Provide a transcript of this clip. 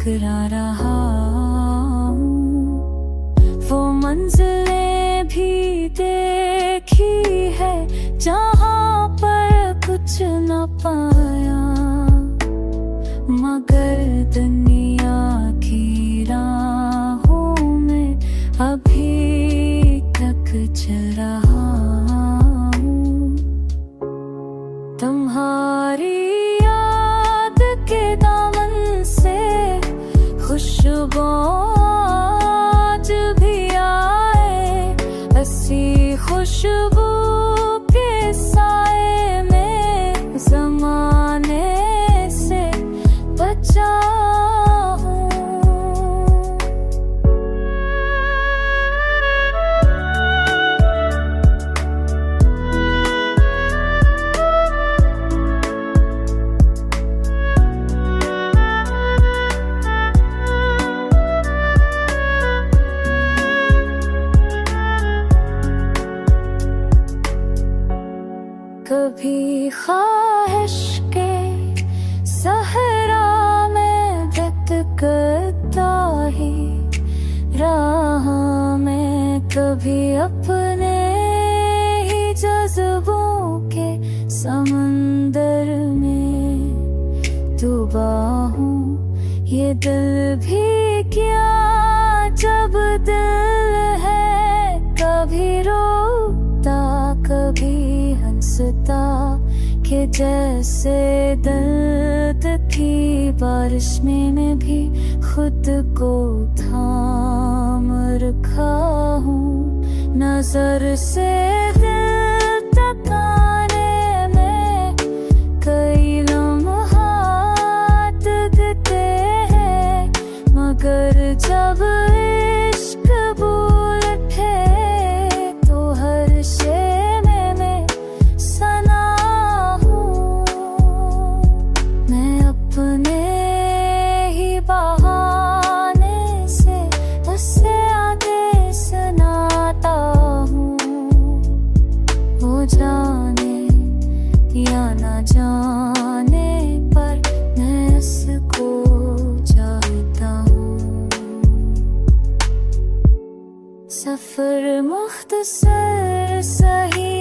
टकरा रहा हूँ। वो मंजिलें भी देखी है जहाँ पर कुछ न पाया, मगर दुनिया की राहों में अभी तक चल रहा हूँ। तुम्हारी याद के दामन से खुशबू आज भी आए, ऐसी खुशबू के साए में ज़माने से बचा हूँ। कभी ख्वाहिश के सहरा में भटकता ही राह में, कभी अपने ही जज्बों के समंदर में डूबा हूँ। ये दिल भी क्या जब दिल है, कभी रोता कभी हंसता, कि जैसे दर्द की बारिश में भी खुद को थाम रखा हूँ। नजर से दिल तकाने में कई लम्हात देते हैं, मगर जब इश्क बोल उठे तो हर शे में सना हूँ। मैं अपने ही बहाने से उससे आगे सुनाता हूँ। वो जाने या न जाने पर मैं उसको चाहता हूँ। सफर मुख्तसर सही